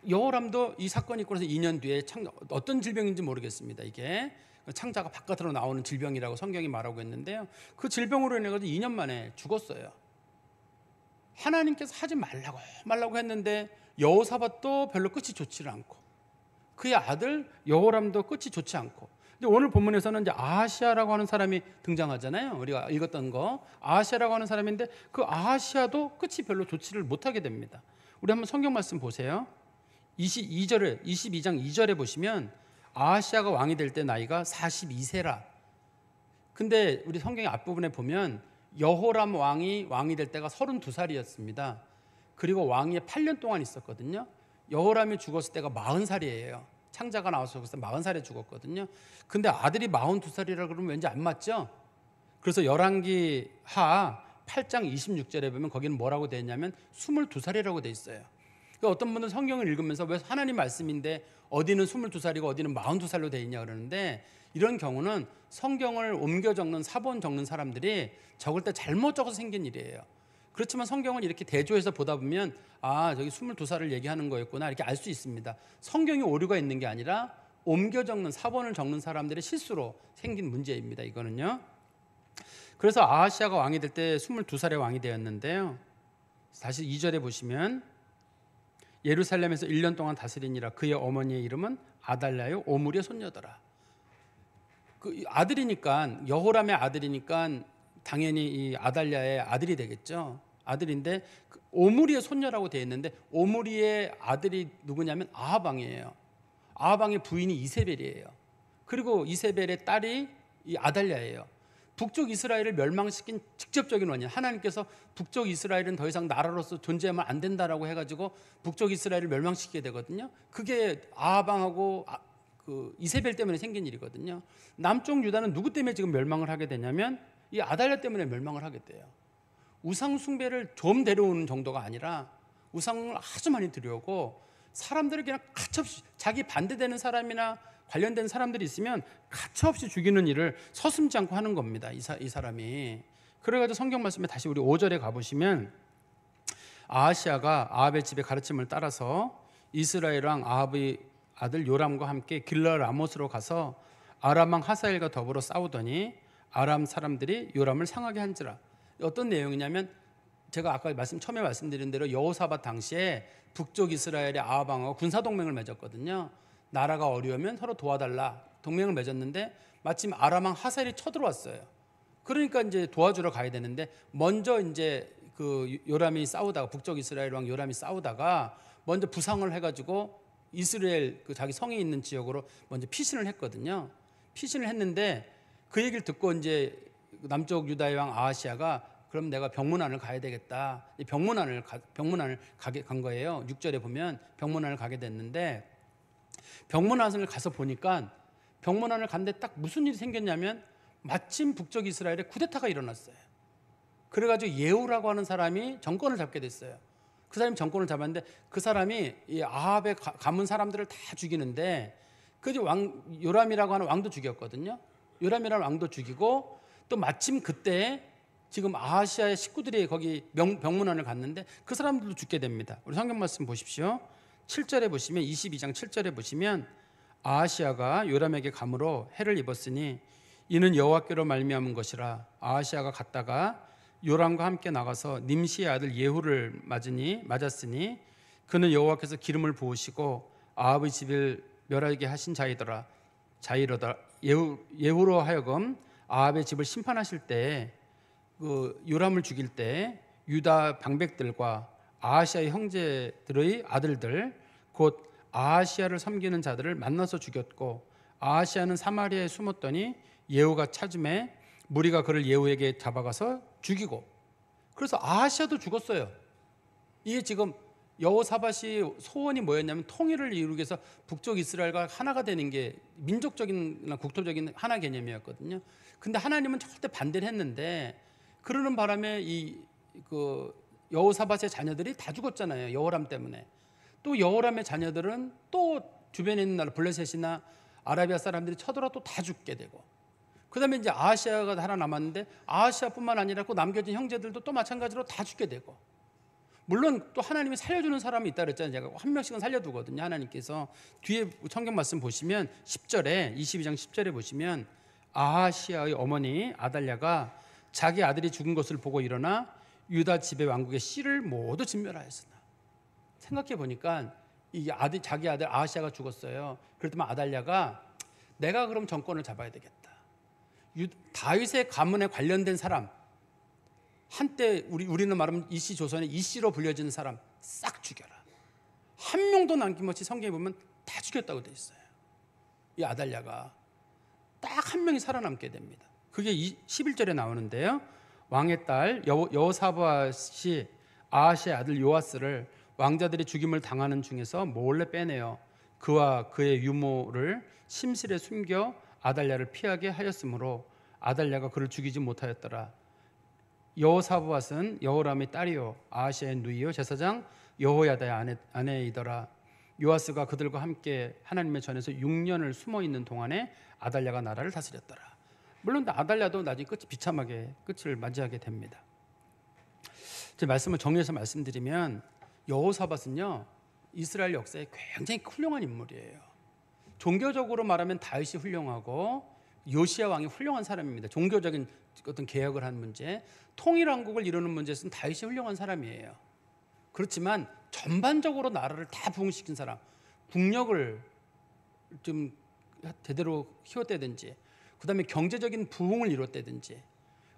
여호람도 이 사건이 있고 나서 2년 뒤에 어떤 질병인지 모르겠습니다. 이게 창자가 바깥으로 나오는 질병이라고 성경이 말하고 있는데요. 그 질병으로 인해 가지고 2년 만에 죽었어요. 하나님께서 하지 말라고 했는데 여호사밧도 별로 끝이 좋지를 않고 그의 아들 여호람도 끝이 좋지 않고 근데 오늘 본문에서는 이제 아하시아라고 하는 사람이 등장하잖아요. 우리가 읽었던 거 아하시아라고 하는 사람인데 그 아하시아도 끝이 별로 좋지를 못하게 됩니다. 우리 한번 성경 말씀 보세요. 22장 2절에 보시면 아하시아가 왕이 될 때 나이가 42세라. 근데 우리 성경의 앞부분에 보면 여호람 왕이 될 때가 32살이었습니다. 그리고 왕위에 8년 동안 있었거든요. 여호람이 죽었을 때가 40살이에요. 창자가 나와서 죽었을 때 40살에 죽었거든요. 근데 아들이 42살이라 그러면 왠지 안 맞죠? 그래서 열왕기 하 8장 26절에 보면 거기는 뭐라고 되어 있냐면 22살이라고 되어 있어요. 그러니까 어떤 분은 성경을 읽으면서 왜 하나님 말씀인데 어디는 22살이고 어디는 42살로 되어 있냐 그러는데, 이런 경우는 성경을 옮겨 적는 사본 적는 사람들이 적을 때 잘못 적어서 생긴 일이에요. 그렇지만 성경을 이렇게 대조해서 보다 보면 저기 22살을 얘기하는 거였구나 이렇게 알 수 있습니다. 성경이 오류가 있는 게 아니라 옮겨 적는 사본을 적는 사람들의 실수로 생긴 문제입니다. 이거는요. 그래서 아하시아가 왕이 될 때 22살의 왕이 되었는데요. 다시 2절에 보시면 예루살렘에서 1년 동안 다스리니라. 그의 어머니의 이름은 아달랴요 오므리의 손녀더라. 그 아들이니까, 여호람의 아들이니까 당연히 이 아달랴의 아들이 되겠죠. 아들인데 오므리의 손녀라고 되어 있는데, 오므리의 아들이 누구냐면 아합 왕이에요. 아합 왕의 부인이 이세벨이에요. 그리고 이세벨의 딸이 이 아달랴예요. 북쪽 이스라엘을 멸망시킨 직접적인 원인, 하나님께서 북쪽 이스라엘은 더 이상 나라로서 존재하면 안 된다라고 해가지고 북쪽 이스라엘을 멸망시키게 되거든요. 그게 아합 왕하고 그 이세벨 때문에 생긴 일이거든요. 남쪽 유다는 누구 때문에 지금 멸망을 하게 되냐면 이 아달랴 때문에 멸망을 하게 돼요. 우상 숭배를 좀 데려오는 정도가 아니라 우상을 아주 많이 들여오고, 사람들을 그냥 가차없이 자기 반대되는 사람이나 관련된 사람들이 있으면 가차없이 죽이는 일을 서슴지 않고 하는 겁니다. 이 사람이. 그래가지고 성경 말씀에 다시 우리 5절에 가보시면, 아하시아가 아합의 집의 가르침을 따라서 이스라엘 왕 아합의 아들 요람과 함께 길라 라못으로 가서 아람 왕 하사엘과 더불어 싸우더니 아람 사람들이 요람을 상하게 한지라. 어떤 내용이냐면, 제가 아까 처음에 말씀드린 대로 여호사밧 당시에 북쪽 이스라엘의 아합 왕하고 군사 동맹을 맺었거든요. 나라가 어려우면 서로 도와달라 동맹을 맺었는데, 마침 아람 왕 하사엘이 쳐들어왔어요. 그러니까 이제 도와주러 가야 되는데, 먼저 이제 그 요람이 싸우다가, 북쪽 이스라엘 왕 요람이 싸우다가 먼저 부상을 해가지고 이스라엘 그 자기 성이 있는 지역으로 먼저 피신을 했거든요. 피신을 했는데 그 얘기를 듣고 이제 남쪽 유다의 왕 아하시아가 그럼 내가 병문안을 가야 되겠다. 병문안을 가게 간 거예요. 6절에 보면 병문안을 가게 됐는데, 병문안을 가서 보니까 병문안을 갔는데 딱 무슨 일이 생겼냐면, 마침 북쪽 이스라엘에 쿠데타가 일어났어요. 그래가지고 예후라고 하는 사람이 정권을 잡게 됐어요. 그 사람이 정권을 잡았는데, 그 사람이 이 아합의 가문 사람들을 다 죽이는데, 그 왕 요람이라고 하는 왕도 죽였거든요. 요람이라는 왕도 죽이고, 또 마침 그때 지금 아하시아의 식구들이 거기 병문안을 갔는데 그 사람들도 죽게 됩니다. 우리 성경 말씀 보십시오. 7절에 보시면, 22장 7절에 보시면, 아하시아가 요람에게 감으로 해를 입었으니 이는 여호와께로 말미암은 것이라. 아하시아가 갔다가 요람과 함께 나가서 님시의 아들 예후를 맞았으니 그는 여호와께서 기름을 부으시고 아합의 집을 멸하게 하신 자이더라. 예후로 하여금 아합의 집을 심판하실 때, 그 요람을 죽일 때 유다 방백들과 아하시아의 형제들의 아들들, 곧 아하시아를 섬기는 자들을 만나서 죽였고, 아하시아는 사마리아에 숨었더니 예후가 찾음에 무리가 그를 예후에게 잡아가서 죽이고, 그래서 아하시아도 죽었어요. 이게 지금 여호사밧이 소원이 뭐였냐면, 통일을 이루기 위해서 북쪽 이스라엘과 하나가 되는 게 민족적인 국토적인 하나 개념이었거든요. 근데 하나님은 절대 반대를 했는데, 그러는 바람에 그 여호사밧의 자녀들이 다 죽었잖아요. 여호람 때문에. 또 여호람의 자녀들은 또 주변에 있는 나라 블레셋이나 아라비아 사람들이 쳐들어 또 다 죽게 되고, 그다음에 이제 아하시아가 하나 남았는데, 아하시아뿐만 아니라 그 남겨진 형제들도 또 마찬가지로 다 죽게 되고, 물론 또 하나님이 살려주는 사람이 있다 그랬잖아요. 제가 한 명씩은 살려두거든요. 하나님께서. 뒤에 성경 말씀 보시면 10절에, 22장 10절에 보시면, 아하시아의 어머니 아달랴가 자기 아들이 죽은 것을 보고 일어나 유다 집의 왕국의 씨를 모두 진멸하였으나. 생각해 보니까 자기 아들 아하시아가 죽었어요. 그랬더니 아달랴가 내가 그럼 정권을 잡아야 되겠다. 다윗의 가문에 관련된 사람, 한때 우리는 말하면 이씨 조선의 이씨로 불려지는 사람 싹 죽여라. 한 명도 남김없이 성경에 보면 다 죽였다고 돼 있어요. 이 아달랴가 딱 한 명이 살아남게 됩니다. 그게 11절에 나오는데요. 왕의 딸 여호사밧이 아하시의 아들 요아스를 왕자들이 죽임을 당하는 중에서 몰래 빼내어 그와 그의 유모를 심실에 숨겨 아달랴를 피하게 하였으므로 아달랴가 그를 죽이지 못하였더라. 여호사밧은 여호람의 딸이요 아하시아의 누이요 제사장 여호야다의 아내이더라. 요아스가 그들과 함께 하나님의 전에서 6년을 숨어 있는 동안에 아달랴가 나라를 다스렸더라. 물론 아달랴도 나중에 끝이 비참하게 끝을 맞이하게 됩니다. 제 말씀을 정리해서 말씀드리면 여호사밧은요 이스라엘 역사에 굉장히 훌륭한 인물이에요. 종교적으로 말하면 다윗이 훌륭하고 요시야 왕이 훌륭한 사람입니다. 종교적인 어떤 개혁을 한 문제, 통일왕국을 이루는 문제에서는 다윗이 훌륭한 사람이에요. 그렇지만 전반적으로 나라를 다 부흥시킨 사람, 국력을 좀 제대로 키웠다든지, 그 다음에 경제적인 부흥을 이뤘다든지,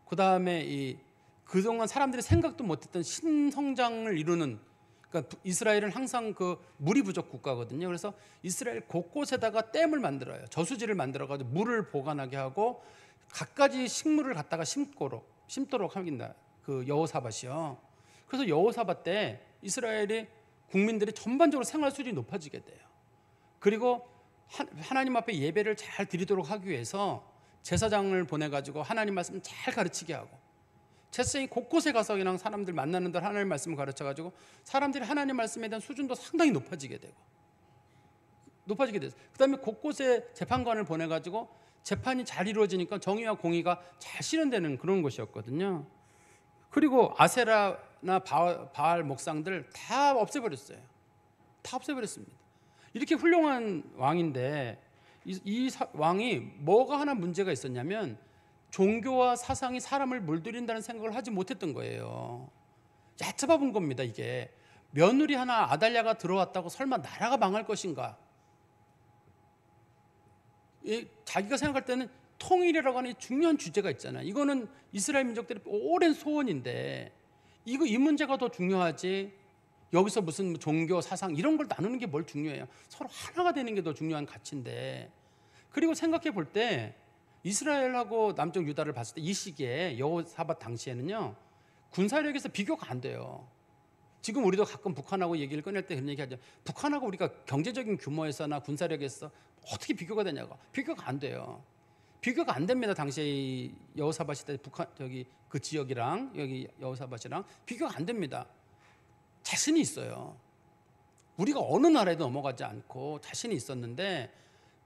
그 다음에 그동안 사람들이 생각도 못했던 신성장을 이루는, 그러니까 이스라엘은 항상 그 물이 부족 국가거든요. 그래서 이스라엘 곳곳에다가 댐을 만들어요. 저수지를 만들어가지고 물을 보관하게 하고 갖가지 식물을 갖다가 심도록 합니다. 그 여호사밧이요. 그래서 여호사밧 때 이스라엘의 국민들이 전반적으로 생활 수준이 높아지게 돼요. 그리고 하나님 앞에 예배를 잘 드리도록 하기 위해서 제사장을 보내가지고 하나님 말씀 잘 가르치게 하고, 제사장이 곳곳에 가서 그냥 사람들 만나는 대로 하나님 말씀을 가르쳐가지고 사람들이 하나님 말씀에 대한 수준도 상당히 높아지게 돼요. 그 다음에 곳곳에 재판관을 보내가지고 재판이 잘 이루어지니까 정의와 공의가 잘 실현되는 그런 곳이었거든요. 그리고 아세라나 바알 목상들 다 없애버렸어요. 다 없애버렸습니다. 이렇게 훌륭한 왕인데 이 왕이 뭐가 하나 문제가 있었냐면 종교와 사상이 사람을 물들인다는 생각을 하지 못했던 거예요. 얕잡아본 겁니다. 이게 며느리 하나 아달랴가 들어왔다고 설마 나라가 망할 것인가? 자기가 생각할 때는 통일이라고 하는 중요한 주제가 있잖아요. 이거는 이스라엘 민족들의 오랜 소원인데 이 문제가 더 중요하지, 여기서 무슨 종교, 사상 이런 걸 나누는 게 뭘 중요해요. 서로 하나가 되는 게 더 중요한 가치인데. 그리고 생각해 볼 때 이스라엘하고 남쪽 유다를 봤을 때 이 시기에 여호사밧 당시에는요 군사력에서 비교가 안 돼요. 지금 우리도 가끔 북한하고 얘기를 꺼낼 때 그런 얘기하죠. 북한하고 우리가 경제적인 규모에서나 군사력에서 어떻게 비교가 되냐고. 비교가 안 돼요. 비교가 안 됩니다. 당시에 여호사밧 시대 북한 그 지역이랑 여기 여호사밧이랑 비교가 안 됩니다. 자신이 있어요. 우리가 어느 나라에도 넘어가지 않고 자신이 있었는데,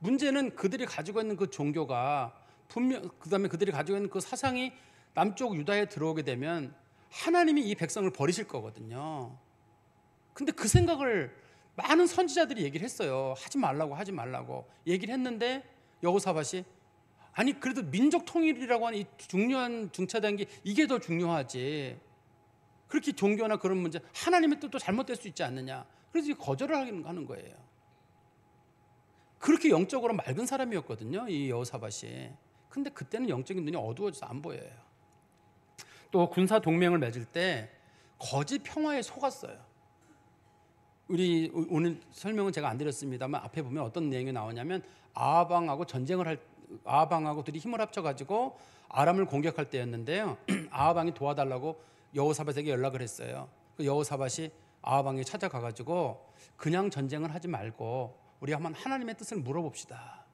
문제는 그들이 가지고 있는 그 종교가 그다음에 그들이 가지고 있는 그 사상이 남쪽 유다에 들어오게 되면 하나님이 이 백성을 버리실 거거든요. 근데 그 생각을 많은 선지자들이 얘기를 했어요. 하지 말라고 얘기를 했는데 여호사밧이 아니 그래도 민족 통일이라고 하는 이 중요한 중차대한 게 이게 더 중요하지, 그렇게 종교나 그런 문제 하나님의 뜻도 잘못될 수 있지 않느냐, 그래서 거절을 하는 거예요. 그렇게 영적으로 맑은 사람이었거든요, 이 여호사밧이. 근데 그때는 영적인 눈이 어두워져서 안 보여요. 또 군사 동맹을 맺을 때 거짓 평화에 속았어요. 우리 오늘 설명은 제가 안 드렸습니다만 앞에 보면 어떤 내용이 나오냐면 아합왕하고 둘이 힘을 합쳐가지고 아람을 공격할 때였는데요. 아합왕이 도와달라고 여호사밧에게 연락을 했어요. 그 여호사밧이 아합왕에 찾아가가지고 그냥 전쟁을 하지 말고 우리 한번 하나님의 뜻을 물어봅시다.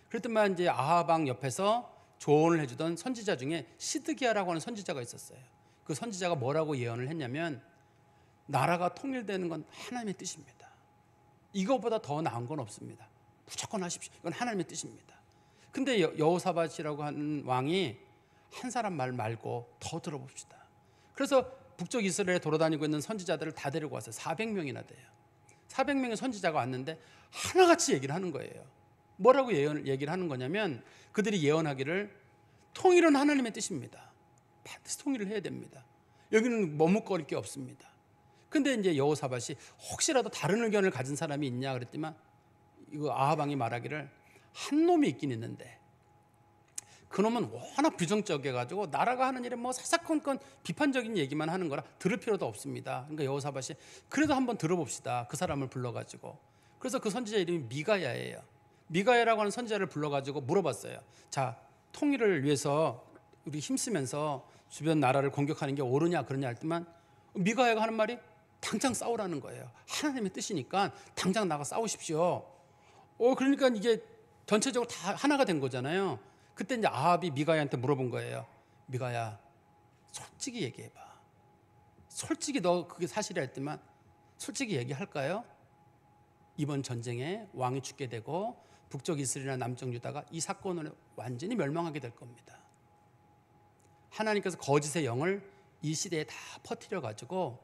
그랬더니 이제 아합왕 옆에서 조언을 해주던 선지자 중에 시드기야라고 하는 선지자가 있었어요. 그 선지자가 뭐라고 예언을 했냐면 나라가 통일되는 건 하나님의 뜻입니다. 이거보다 더 나은 건 없습니다. 무조건 하십시오. 이건 하나님의 뜻입니다. 근데 여호사밧이라고 하는 왕이 한 사람 말 말고 더 들어봅시다. 그래서 북쪽 이스라엘에 돌아다니고 있는 선지자들을 다 데리고 왔어요. 400명이나 돼요. 400명의 선지자가 왔는데 하나같이 얘기를 하는 거예요. 뭐라고 얘기를 하는 거냐면 그들이 예언하기를 통일은 하나님의 뜻입니다. 반드시 통일을 해야 됩니다. 여기는 머뭇거릴 게 없습니다. 근데 이제 여호사밧이 혹시라도 다른 의견을 가진 사람이 있냐 그랬더니만 이거 아합왕이 말하기를 한 놈이 있긴 있는데 그놈은 워낙 부정적이어가지고 나라가 하는 일에 뭐 사사건건 비판적인 얘기만 하는 거라 들을 필요도 없습니다. 그러니까 여호사밧이 그래도 한번 들어봅시다. 그 사람을 불러가지고. 그래서 그 선지자 이름이 미가야예요. 미가야라고 하는 선지자를 불러가지고 물어봤어요. 자, 통일을 위해서 우리 힘쓰면서 주변 나라를 공격하는 게 옳으냐 그러냐 했더만 미가야가 하는 말이 당장 싸우라는 거예요. 하나님의 뜻이니까 당장 나가 싸우십시오. 그러니까 이게 전체적으로 다 하나가 된 거잖아요. 그때 이제 아합이 미가야한테 물어본 거예요. 미가야, 솔직히 얘기해봐. 솔직히 너 그게 사실이라 했더만 솔직히 얘기할까요? 이번 전쟁에 왕이 죽게 되고 북쪽 이스라엘이나 남쪽 유다가 이 사건으로 완전히 멸망하게 될 겁니다. 하나님께서 거짓의 영을 이 시대에 다 퍼뜨려 가지고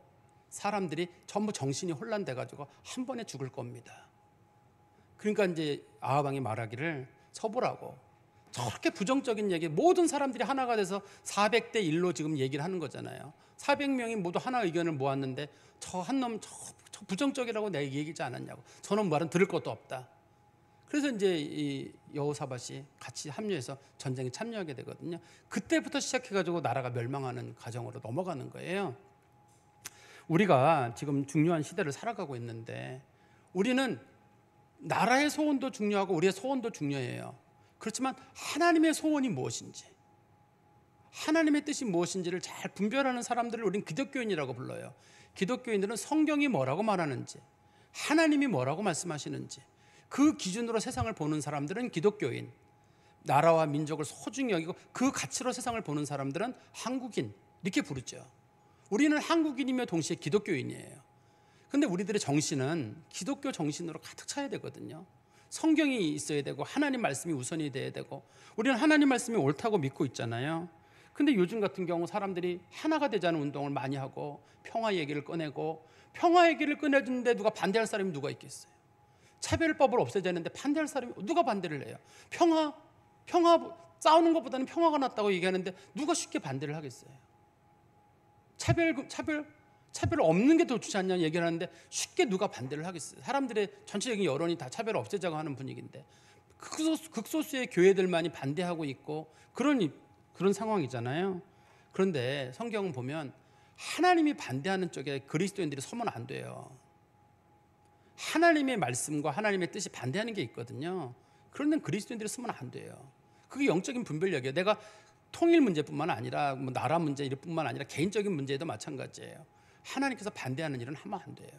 사람들이 전부 정신이 혼란돼 가지고 한 번에 죽을 겁니다. 그러니까 이제 아합 왕이 말하기를 서보라고. 저렇게 부정적인 얘기, 모든 사람들이 하나가 돼서 400대 1로 지금 얘기를 하는 거잖아요. 400명이 모두 하나 의견을 모았는데 저 한 놈 저 부정적이라고 내가 얘기하지 않았냐고. 저놈 말은 들을 것도 없다. 그래서 이제 이 여호사밧이 같이 합류해서 전쟁에 참여하게 되거든요. 그때부터 시작해가지고 나라가 멸망하는 과정으로 넘어가는 거예요. 우리가 지금 중요한 시대를 살아가고 있는데 우리는 나라의 소원도 중요하고 우리의 소원도 중요해요. 그렇지만 하나님의 소원이 무엇인지, 하나님의 뜻이 무엇인지를 잘 분별하는 사람들을 우리는 기독교인이라고 불러요. 기독교인들은 성경이 뭐라고 말하는지, 하나님이 뭐라고 말씀하시는지 그 기준으로 세상을 보는 사람들은 기독교인, 나라와 민족을 소중히 여기고 그 가치로 세상을 보는 사람들은 한국인, 이렇게 부르죠. 우리는 한국인이며 동시에 기독교인이에요. 근데 우리들의 정신은 기독교 정신으로 가득 차야 되거든요. 성경이 있어야 되고 하나님 말씀이 우선이 돼야 되고 우리는 하나님 말씀이 옳다고 믿고 있잖아요. 근데 요즘 같은 경우 사람들이 하나가 되자는 운동을 많이 하고 평화 얘기를 꺼내고, 평화 얘기를 꺼내주는데 누가 반대할 사람이 누가 있겠어요? 차별법을 없애야 되는데 반대할 사람이 누가 반대를 해요? 평화 싸우는 것보다는 평화가 낫다고 얘기하는데 누가 쉽게 반대를 하겠어요? 차별 없는 게 더 좋지 않냐는 얘기를 하는데 쉽게 누가 반대를 하겠어요? 사람들의 전체적인 여론이 다 차별 없애자고 하는 분위기인데 극소수의 교회들만이 반대하고 있고 그런 상황이잖아요. 그런데 성경은 보면 하나님이 반대하는 쪽에 그리스도인들이 서면 안 돼요. 하나님의 말씀과 하나님의 뜻이 반대하는 게 있거든요. 그런데 그리스도인들이 서면 안 돼요. 그게 영적인 분별력이에요. 내가 통일 문제뿐만 아니라 뭐 나라 문제 이뿐만 아니라 개인적인 문제에도 마찬가지예요. 하나님께서 반대하는 일은 하면 안 돼요.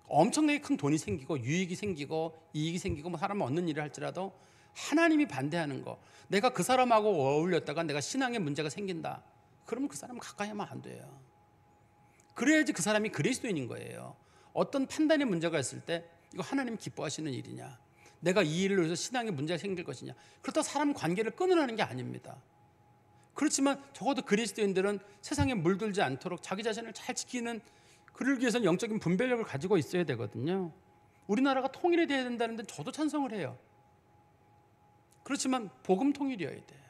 엄청나게 큰 돈이 생기고 유익이 생기고 이익이 생기고 뭐 사람을 얻는 일을 할지라도 하나님이 반대하는 거, 내가 그 사람하고 어울렸다가 내가 신앙에 문제가 생긴다, 그러면 그 사람은 가까이 하면 안 돼요. 그래야지 그 사람이 그리스도인인 거예요. 어떤 판단에 문제가 있을 때 이거 하나님 기뻐하시는 일이냐, 내가 이 일을 위해서 신앙에 문제가 생길 것이냐, 그렇다고 사람 관계를 끊으라는 게 아닙니다. 그렇지만 적어도 그리스도인들은 세상에 물들지 않도록 자기 자신을 잘 지키는, 그를 위해서는 영적인 분별력을 가지고 있어야 되거든요. 우리나라가 통일이 돼야 된다는데 저도 찬성을 해요. 그렇지만 복음 통일이어야 돼요.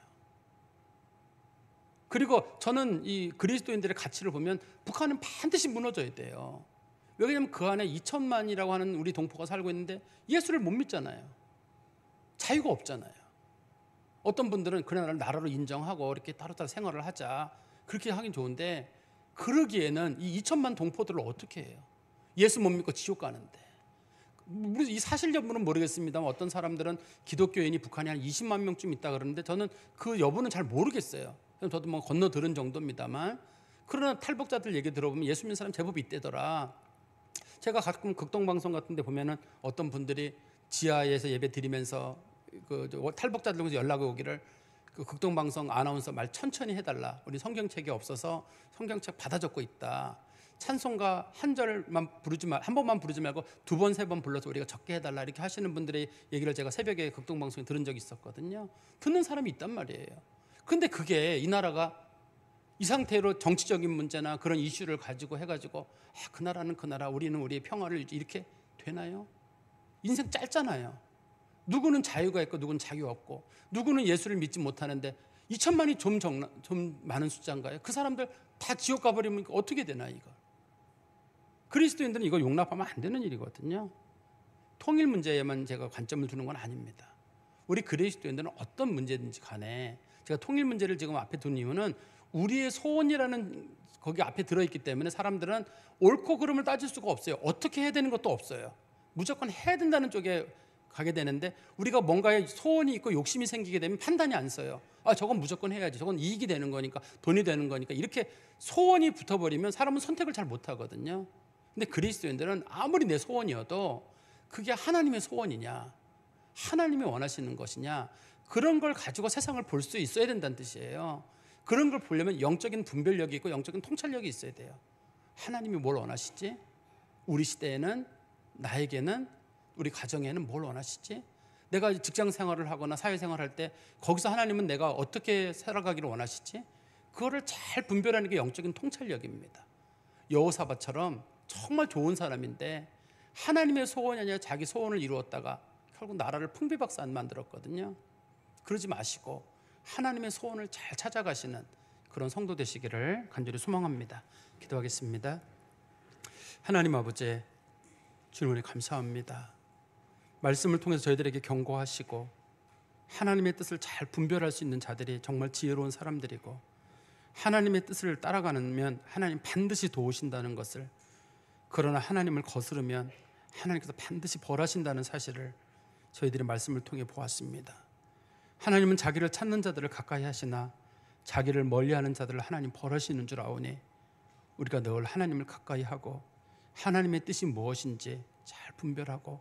그리고 저는 이 그리스도인들의 가치를 보면 북한은 반드시 무너져야 돼요. 왜냐하면 그 안에 2천만이라고 하는 우리 동포가 살고 있는데 예수를 못 믿잖아요. 자유가 없잖아요. 어떤 분들은 그 나라로 인정하고 이렇게 따로따로 생활을 하자, 그렇게 하긴 좋은데 그러기에는 이 2천만 동포들을 어떻게 해요? 예수 못 믿고 지옥 가는데. 이 사실 여부는 모르겠습니다만 어떤 사람들은 기독교인이 북한에 한 20만 명쯤 있다 그러는데 저는 그 여부는 잘 모르겠어요. 저도 뭐 건너 들은 정도입니다만, 그러나 탈북자들 얘기 들어보면 예수 믿는 사람 제법 있대더라. 제가 가끔 극동방송 같은 데 보면은 어떤 분들이 지하에서 예배 드리면서 그 탈북자들에서 연락이 오기를 그 극동방송 아나운서 말 천천히 해달라, 우리 성경책이 없어서 성경책 받아 적고 있다, 찬송가 한 절만 부르지 말, 한 번만 부르지 말고 두 번, 세 번 불러서 우리가 적게 해달라, 이렇게 하시는 분들의 얘기를 제가 새벽에 극동방송에 들은 적이 있었거든요. 듣는 사람이 있단 말이에요. 근데 그게 이 나라가 이 상태로 정치적인 문제나 그런 이슈를 가지고 해가지고 그 나라는 그 나라, 우리는 우리의 평화를 이렇게 되나요? 인생 짧잖아요. 누구는 자유가 있고 누구는 자유가 없고, 누구는 예수를 믿지 못하는데 2천만이 좀 많은 숫자인가요? 그 사람들 다 지옥 가버리면 어떻게 되나 이거. 그리스도인들은 이거 용납하면 안 되는 일이거든요. 통일 문제에만 제가 관점을 두는 건 아닙니다. 우리 그리스도인들은 어떤 문제든지 간에, 제가 통일 문제를 지금 앞에 둔 이유는 우리의 소원이라는 거기 앞에 들어있기 때문에 사람들은 옳고 그름을 따질 수가 없어요. 어떻게 해야 되는 것도 없어요. 무조건 해야 된다는 쪽에 가게 되는데, 우리가 뭔가에 소원이 있고 욕심이 생기게 되면 판단이 안 서요. 저건 무조건 해야지, 저건 이익이 되는 거니까, 돈이 되는 거니까, 이렇게 소원이 붙어버리면 사람은 선택을 잘 못하거든요. 근데 그리스도인들은 아무리 내 소원이어도 그게 하나님의 소원이냐, 하나님이 원하시는 것이냐, 그런 걸 가지고 세상을 볼 수 있어야 된다는 뜻이에요. 그런 걸 보려면 영적인 분별력이 있고 영적인 통찰력이 있어야 돼요. 하나님이 뭘 원하시지? 우리 시대에는, 나에게는, 우리 가정에는 뭘 원하시지? 내가 직장 생활을 하거나 사회생활을 할 때 거기서 하나님은 내가 어떻게 살아가기를 원하시지? 그거를 잘 분별하는 게 영적인 통찰력입니다. 여호사밧처럼 정말 좋은 사람인데 하나님의 소원이 아니라 자기 소원을 이루었다가 결국 나라를 풍비박산 안 만들었거든요. 그러지 마시고 하나님의 소원을 잘 찾아가시는 그런 성도 되시기를 간절히 소망합니다. 기도하겠습니다. 하나님 아버지, 주님을 감사합니다. 말씀을 통해서 저희들에게 경고하시고 하나님의 뜻을 잘 분별할 수 있는 자들이 정말 지혜로운 사람들이고 하나님의 뜻을 따라가면 하나님 반드시 도우신다는 것을, 그러나 하나님을 거스르면 하나님께서 반드시 벌하신다는 사실을 저희들의 말씀을 통해 보았습니다. 하나님은 자기를 찾는 자들을 가까이 하시나 자기를 멀리하는 자들을 하나님 벌하시는 줄 아오니 우리가 늘 하나님을 가까이 하고 하나님의 뜻이 무엇인지 잘 분별하고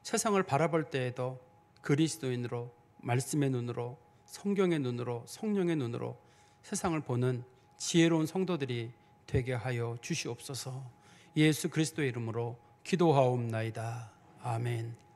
세상을 바라볼 때에도 그리스도인으로, 말씀의 눈으로, 성경의 눈으로, 성령의 눈으로 세상을 보는 지혜로운 성도들이 되게 하여 주시옵소서. 예수 그리스도의 이름으로 기도하옵나이다. 아멘.